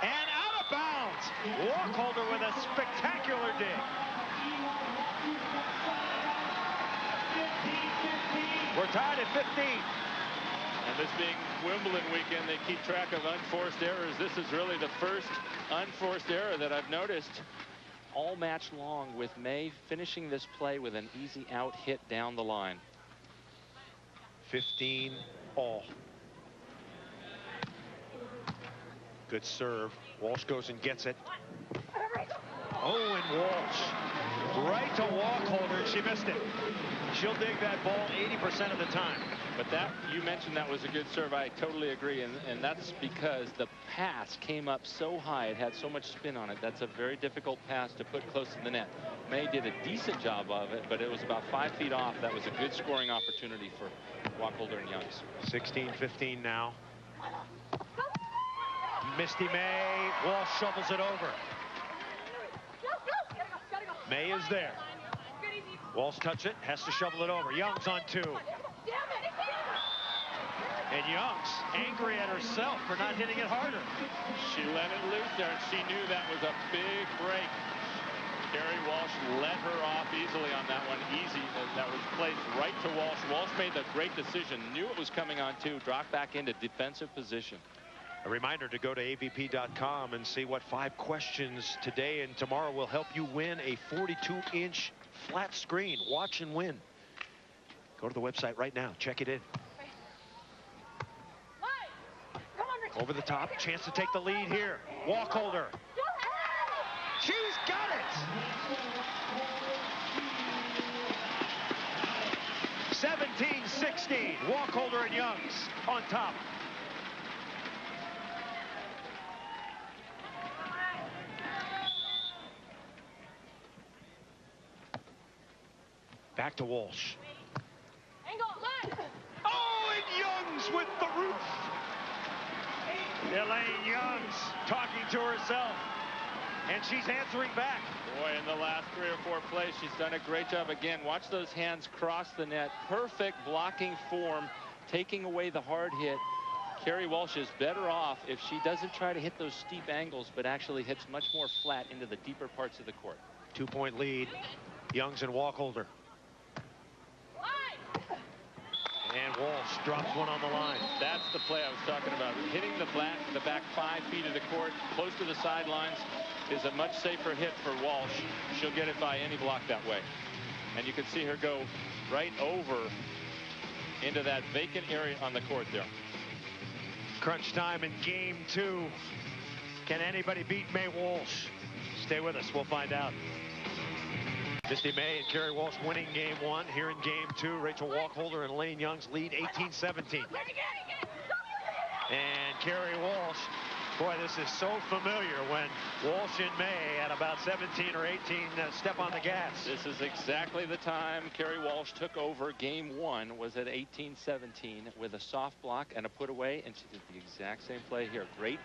And out of bounds. Wacholder with a spectacular dig. We're tied at 15. And this being Wimbledon weekend, they keep track of unforced errors. This is really the first unforced error that I've noticed all match long, with May finishing this play with an easy out hit down the line. 15 all. Good serve. Walsh goes and gets it. Oh, and Walsh right to Wacholder, and she missed it. She'll dig that ball 80% of the time. But that, you mentioned that was a good serve. I totally agree, and that's because the pass came up so high. It had so much spin on it. That's a very difficult pass to put close to the net. May did a decent job of it, but it was about 5 feet off. That was a good scoring opportunity for Wacholder and Youngs. 16-15 now. Misty May. Walsh shovels it over. May is there. Walsh touch it, has to shovel it over. Youngs on 2. And Youngs angry at herself for not hitting it harder. She let it loose there, and she knew that was a big break. Kerry Walsh let her off easily on that one. Easy. That was played right to Walsh. Walsh made the great decision, knew it was coming on 2, dropped back into defensive position. A reminder to go to avp.com and see what 5 questions today and tomorrow will help you win a 42-inch flat screen. Watch and win. Go to the website right now. Check it in. Over the top. Chance to take the lead here. Wacholder. She's got it. 17-16. Wacholder and Youngs on top. Back to Walsh. Oh, and Youngs with the roof. Elaine Youngs talking to herself, and she's answering back. Boy, in the last 3 or 4 plays, she's done a great job again. Watch those hands cross the net. Perfect blocking form, taking away the hard hit. Kerry Walsh is better off if she doesn't try to hit those steep angles, but actually hits much more flat into the deeper parts of the court. 2-point lead. Youngs and Wacholder. And Walsh drops one on the line. That's the play I was talking about. Hitting the back 5 feet of the court, close to the sidelines, is a much safer hit for Walsh. She'll get it by any block that way. And you can see her go right over into that vacant area on the court there. Crunch time in game 2. Can anybody beat May Walsh? Stay with us. We'll find out. Misty May and Kerry Walsh winning game 1. Here in game 2, Rachel Wacholder and Elaine Youngs lead 18-17. And Kerry Walsh Boy, this is so familiar when Walsh and May at about 17 or 18 step on the gas. This is exactly the time Kerry Walsh took over. Game 1 was at 18-17 with a soft block and a put away, and she did the exact same play here. Great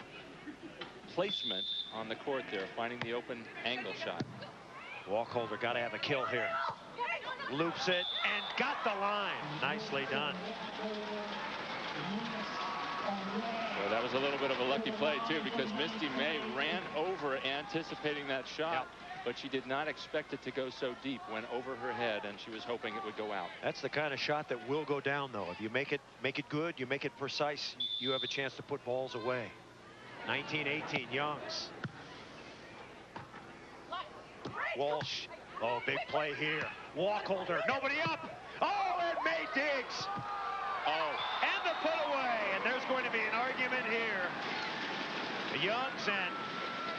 placement on the court there, finding the open angle shot. Wacholder got to have a kill here. Loops it and got the line. Nicely done. Well, that was a little bit of a lucky play, too, because Misty May ran over anticipating that shot, yep. But she did not expect it to go so deep. Went over her head, and she was hoping it would go out. That's the kind of shot that will go down, though. If you make it good, you make it precise, you have a chance to put balls away. 19-18, Youngs. Walsh. Oh, big play here. Wacholder. Nobody up. Oh, and May digs. Oh, and the put away. And there's going to be an argument here. Youngs and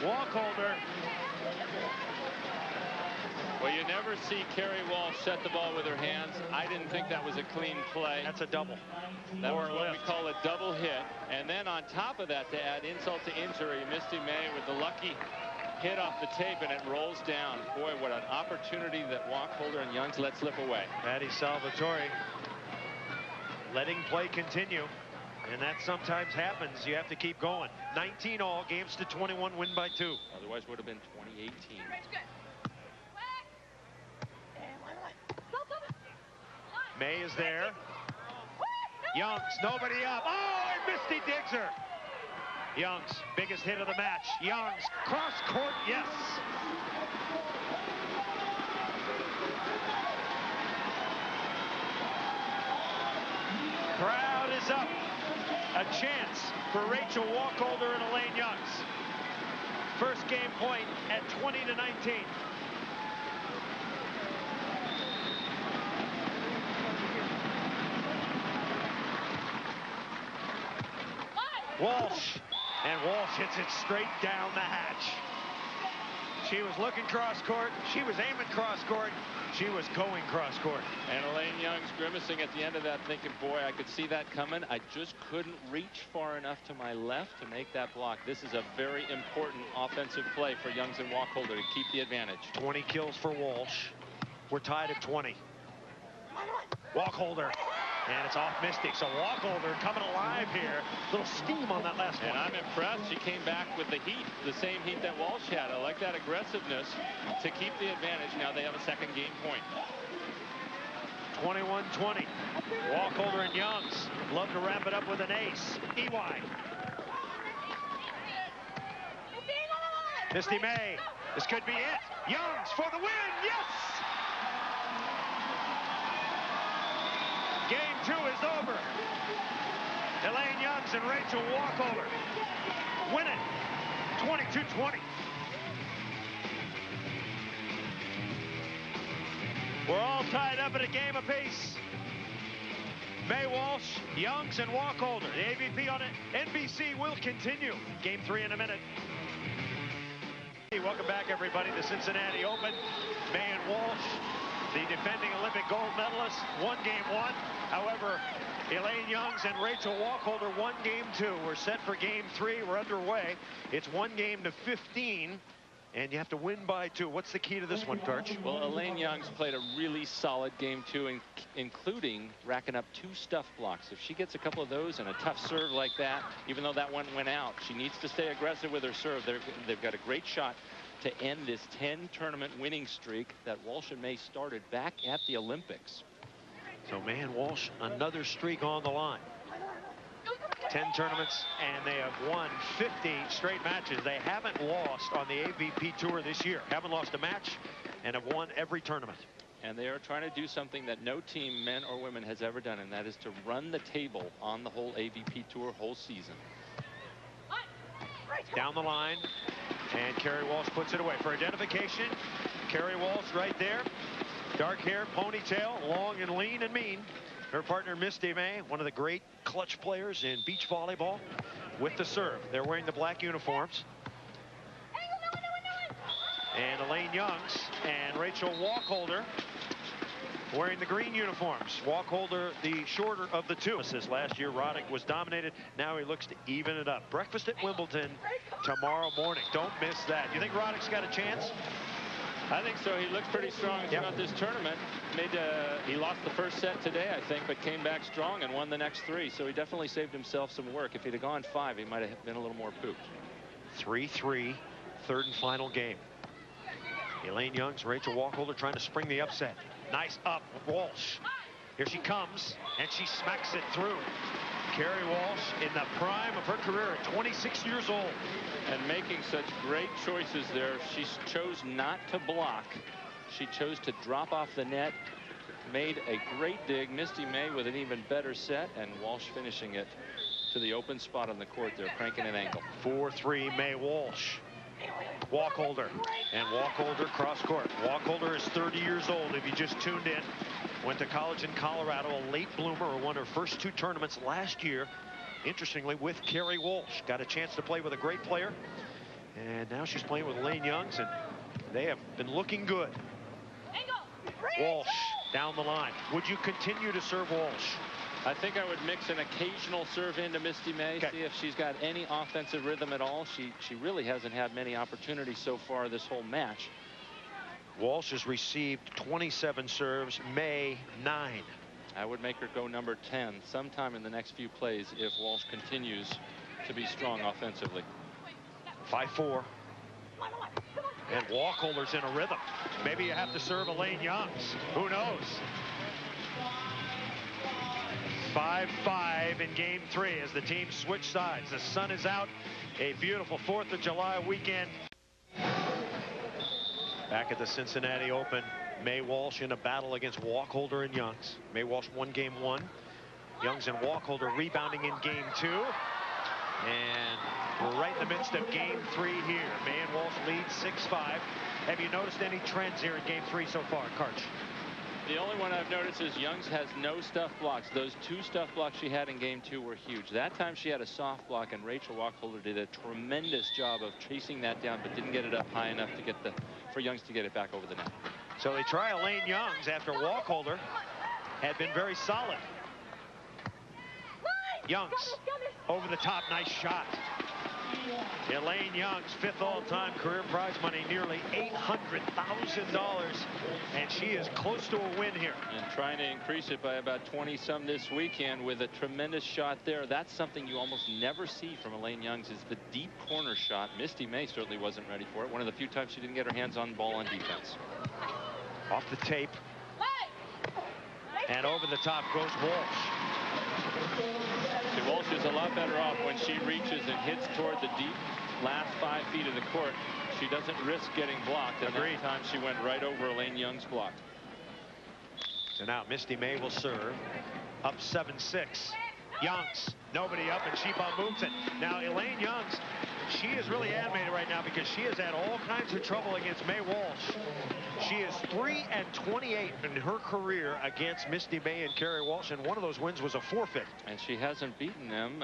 Wacholder. Well, you never see Kerry Walsh set the ball with her hands. I didn't think that was a clean play. That's a double. That was what we call a double hit. And then on top of that, to add insult to injury, Misty May with the lucky hit off the tape, and it rolls down. Boy, what an opportunity that Wacholder and Youngs let slip away. Patty Salvatore letting play continue, and that sometimes happens. You have to keep going. 19 all, games to 21, win by 2. Otherwise would have been 2018. May is there. Youngs, nobody up. Oh, and Misty digs her. Youngs, biggest hit of the match. Youngs, cross court, yes. Crowd is up. A chance for Rachel Wacholder and Elaine Youngs. First game point at 20-19. Walsh. And Walsh hits it straight down the hatch. She was looking cross court. She was aiming cross court. She was going cross court. And Elaine Youngs grimacing at the end of that, thinking, boy, I could see that coming. I just couldn't reach far enough to my left to make that block. This is a very important offensive play for Youngs and Wacholder to keep the advantage. 20 kills for Walsh. We're tied at 20. Wacholder. And it's off Mystic, so Wacholder coming alive here. Little steam on that last one. And I'm impressed. She came back with the heat, the same heat that Walsh had. I like that aggressiveness to keep the advantage. Now they have a second game point. 21-20. Wacholder and Youngs love to wrap it up with an ace. EY. Misty May. This could be it. Youngs for the win. Yes! Game 2 is over. Elaine Youngs and Rachel Wacholder win it 22-20. We're all tied up at a game apiece. May Walsh, Youngs, and Wacholder. The AVP on NBC will continue. Game 3 in a minute. Welcome back, everybody. The Cincinnati Open. May and Walsh, the defending Olympic gold medalists, won game 1. However, Elaine Youngs and Rachel Wacholder won game 2. We're set for game 3. We're underway. It's 1-15, and you have to win by 2. What's the key to this one, Coach? Well, Elaine Youngs played a really solid game 2, including racking up 2 stuff blocks. If she gets a couple of those and a tough serve like that, even though that one went out, she needs to stay aggressive with her serve. They've got a great shot to end this 10 tournament winning streak that Walsh and May started back at the Olympics. So May and Walsh, another streak on the line. 10 tournaments, and they have won 50 straight matches. They haven't lost on the AVP Tour this year. Haven't lost a match and have won every tournament. And they are trying to do something that no team, men or women, has ever done, and that is to run the table on the whole AVP Tour whole season. Down the line, and Kerry Walsh puts it away for identification. Kerry Walsh right there. Dark hair, ponytail, long and lean and mean. Her partner Misty May, one of the great clutch players in beach volleyball, with the serve. They're wearing the black uniforms. And Elaine Youngs and Rachel Wacholder wearing the green uniforms. Wacholder, the shorter of the two. Last year, Roddick was dominated. Now he looks to even it up. Breakfast at Wimbledon tomorrow morning. Don't miss that. You think Roddick's got a chance? I think so. He looks pretty strong throughout this tournament. He lost the first set today, I think, but came back strong and won the next 3. So he definitely saved himself some work. If he'd have gone 5, he might have been a little more pooped. 3-3, third and final game. Elaine Young's Rachel Wacholder trying to spring the upset. Nice up, Walsh. Here she comes, and she smacks it through. Kerri Walsh in the prime of her career at 26 years old. And making such great choices there. She chose not to block. She chose to drop off the net. Made a great dig. Misty May with an even better set, and Walsh finishing it to the open spot on the court there, cranking an angle. 4-3 May Walsh. Wacholder, and Wacholder cross court. Wacholder is 30 years old if you just tuned in. Went to college in Colorado, a late bloomer, won her first 2 tournaments last year. Interestingly, with Kerri Walsh. Got a chance to play with a great player. And now she's playing with Elaine Youngs, and they have been looking good. Walsh down the line. Would you continue to serve Walsh? I think I would mix an occasional serve into Misty May, see if she's got any offensive rhythm at all. She really hasn't had many opportunities so far this whole match. Walsh has received 27 serves, May 9. I would make her go number 10 sometime in the next few plays if Walsh continues to be strong offensively. 5-4. And Wacholder's in a rhythm. Maybe you have to serve Elaine Youngs. Who knows? 5-5 in game 3 as the teams switch sides. The sun is out. A beautiful 4th of July weekend. Back at the Cincinnati Open, May Walsh in a battle against Wacholder and Youngs. May Walsh won game 1. Youngs and Wacholder rebounding in game 2. And we're right in the midst of game 3 here. May and Walsh lead 6-5. Have you noticed any trends here in game 3 so far, Karch? The only one I've noticed is Youngs has no stuff blocks. Those 2 stuff blocks she had in game 2 were huge. That time she had a soft block, and Rachel Wacholder did a tremendous job of chasing that down, but didn't get it up high enough to get for Youngs to get it back over the net. So they try Elaine Youngs after Wacholder had been very solid. Youngs over the top, nice shot. Elaine Young's 5th all-time career prize money, nearly $800,000, and she is close to a win here. And trying to increase it by about 20-some this weekend with a tremendous shot there. That's something you almost never see from Elaine Youngs, is the deep corner shot. Misty May certainly wasn't ready for it. One of the few times she didn't get her hands on the ball on defense. Off the tape. And over the top goes Walsh. See, Walsh is a lot better off when she reaches and hits toward the deep last 5 feet of the court. She doesn't risk getting blocked. And that time she went right over Elaine Young's block. So now Misty May will serve. Up 7-6. Youngs, nobody up, and she moves it. Now Elaine Youngs, she is really animated right now because she has had all kinds of trouble against May Walsh. She is 3-28 in her career against Misty May and Kerri Walsh, and one of those wins was a forfeit. And she hasn't beaten them.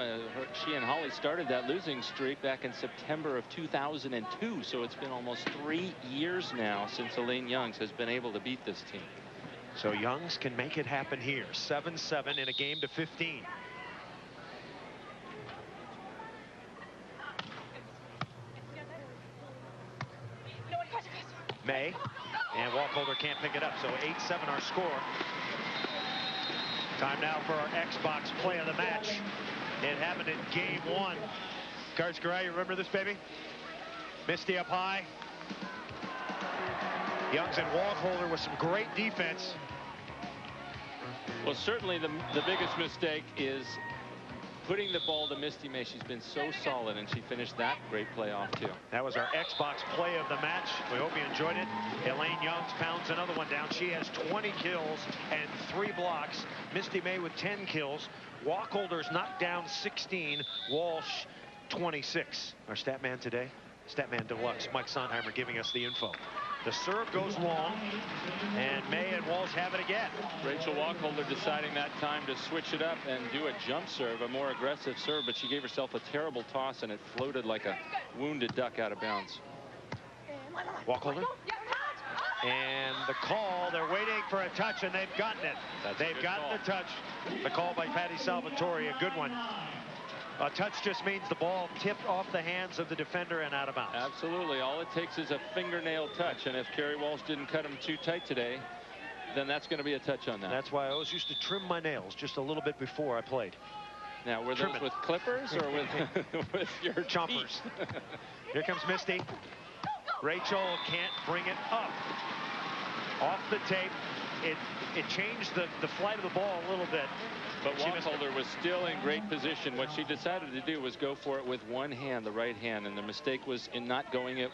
She and Holly started that losing streak back in September of 2002, so it's been almost 3 years now since Elaine Youngs has been able to beat this team. So Youngs can make it happen here. 7-7 in a game to 15. May, and Wacholder can't pick it up, so 8-7 our score. Time now for our Xbox play of the match. It happened in game 1. Karch Garay, you remember this, baby? Misty up high. Youngs and Wacholder with some great defense. Well, certainly the biggest mistake is putting the ball to Misty May. She's been so solid, and she finished that great play off, too. That was our Xbox play of the match. We hope you enjoyed it. Elaine Youngs pounds another one down. She has 20 kills and 3 blocks. Misty May with 10 kills. Wacholder's knocked down 16. Walsh, 26. Our stat man today, Statman Deluxe, Mike Sondheimer giving us the info. The serve goes long, and May and Walsh have it again. Rachel Wacholder deciding that time to switch it up and do a jump serve, a more aggressive serve, but she gave herself a terrible toss, and it floated like a wounded duck out of bounds. Wacholder. And the call, they're waiting for a touch, and they've gotten it. They've gotten the touch. The call by Patty Salvatore, a good one. A touch just means the ball tipped off the hands of the defender and out of bounds. Absolutely. All it takes is a fingernail touch. And if Kerry Walsh didn't cut him too tight today, then that's going to be a touch on that. That's why I always used to trim my nails just a little bit before I played. Now, were those with clippers or with your chompers? Here comes Misty. Rachel can't bring it up. Off the tape. It changed the flight of the ball a little bit. But Wacholder was still in great position. What she decided to do was go for it with one hand, the right hand, and the mistake was in not going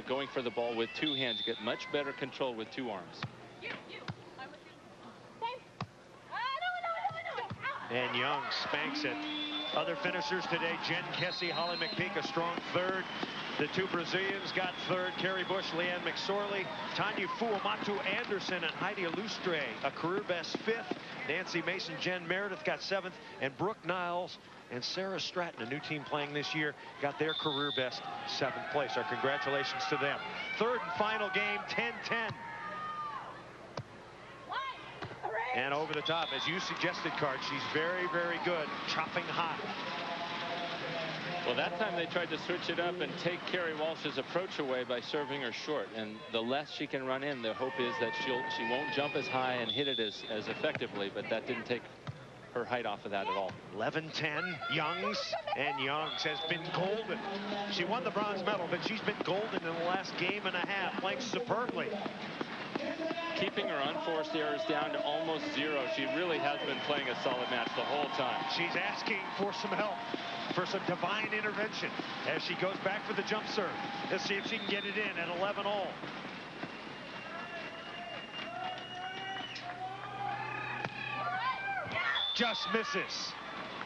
going for the ball with two hands. You get much better control with two arms. And Young spanks it. Other finishers today, Jen Kessie, Holly McPeak, a strong third. The two Brazilians got third. Carrie Bush, Leanne McSorley, Tanya Fuamatu Anderson, and Heidi Lustre, a career best fifth. Nancy Mason, Jen Meredith got seventh. And Brooke Niles and Sarah Stratton, a new team playing this year, got their career best seventh place. Our congratulations to them. Third and final game, 10-10. And over the top, as you suggested, Card, she's very, very good, chopping hot. Well, that time they tried to switch it up and take Kerry Walsh's approach away by serving her short. And the less she can run in, the hope is that she won't jump as high and hit it as effectively. But that didn't take her height off of that at all. 11-10, Youngs. And Youngs has been golden. She won the bronze medal, but she's been golden in the last game and a half, playing superbly. Keeping her unforced errors down to almost zero. She really has been playing a solid match the whole time. She's asking for some help, for some divine intervention as she goes back for the jump serve. Let's see if she can get it in at 11-all. Just misses.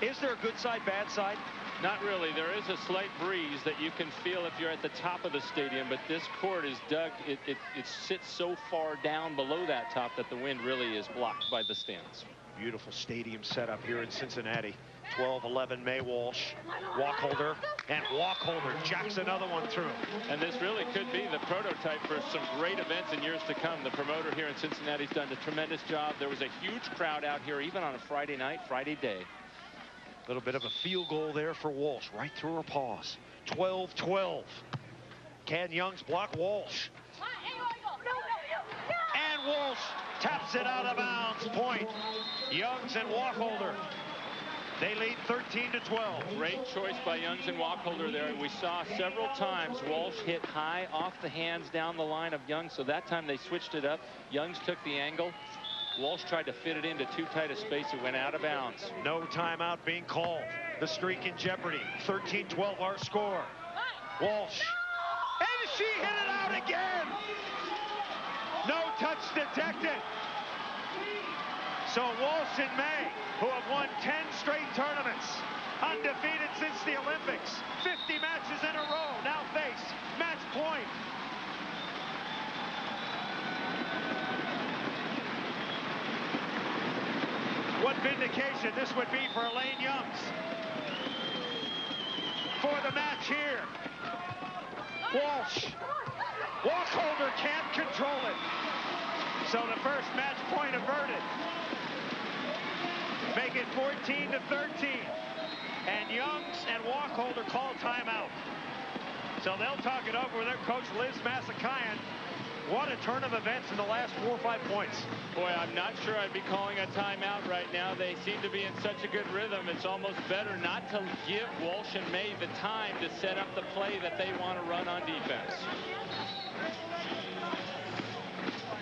Is there a good side, bad side? Not really. There is a slight breeze that you can feel if you're at the top of the stadium, but this court is dug. It sits so far down below that top that the wind really is blocked by the stands. Beautiful stadium setup here in Cincinnati. 12-11 May Walsh, Wacholder, and Wacholder jacks another one through. And this really could be the prototype for some great events in years to come. The promoter here in Cincinnati's done a tremendous job. There was a huge crowd out here, even on a Friday night, Friday day. A little bit of a field goal there for Walsh, right through her paws. 12-12. Can Youngs block Walsh? And Walsh taps it out of bounds. Point. Youngs and Wacholder. They lead 13-12. Great choice by Youngs and Wacholder there. And we saw several times Walsh hit high off the hands down the line of Youngs. So that time they switched it up. Youngs took the angle. Walsh tried to fit it into too tight a space. It went out of bounds. No timeout being called. The streak in jeopardy. 13-12 our score. Walsh. And she hit it out again. No touch detected. So Walsh and May, who have won 10 straight tournaments, undefeated since the Olympics, 50 matches in a row, now face match point. What vindication this would be for Elaine Youngs. For the match here. Walsh. Wacholder can't control it. So the first match point averted. Make it 14-13. And Youngs and Wacholder call timeout. So they'll talk it over with their coach, Liz Massakayan. What a turn of events in the last 4 or 5 points. Boy, I'm not sure I'd be calling a timeout right now. They seem to be in such a good rhythm. It's almost better not to give Walsh and May the time to set up the play that they want to run on defense.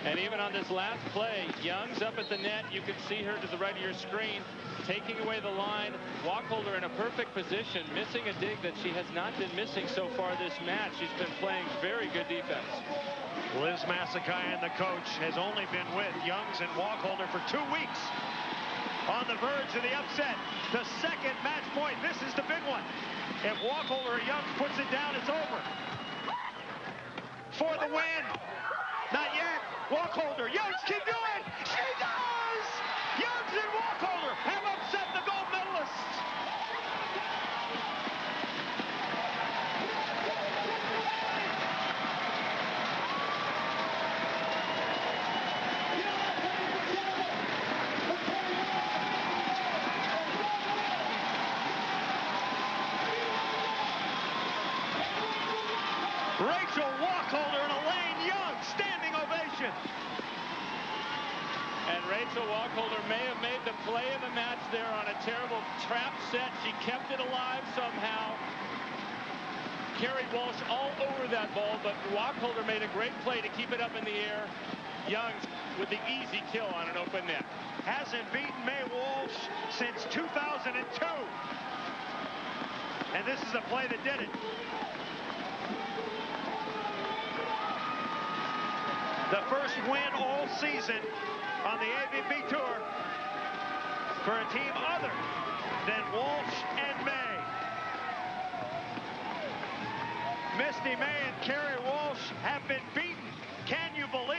And even on this last play, Young's up at the net. You can see her to the right of your screen, taking away the line. Wacholder in a perfect position, missing a dig that she has not been missing so far this match. She's been playing very good defense. Liz Massakayan, the coach, has only been with Youngs and Wacholder for 2 weeks. On the verge of the upset, the second match point. This is the big one. If Wacholder or Youngs puts it down, it's over. For the win. Not yet. Wacholder. Youngs can do it. She does! Youngs and Wacholder have upset the gold medalists. Rachel Wacholder and Elaine Young, standing ovation. And Rachel Wacholder may have made the play of the match there on a terrible trap set. She kept it alive somehow. Carrie Walsh all over that ball, but Wacholder made a great play to keep it up in the air. Young with the easy kill on an open net. Hasn't beaten May Walsh since 2002. And this is a play that did it. The first win all season on the AVP Tour for a team other than Walsh and May. Misty May and Carrie Walsh have been beaten.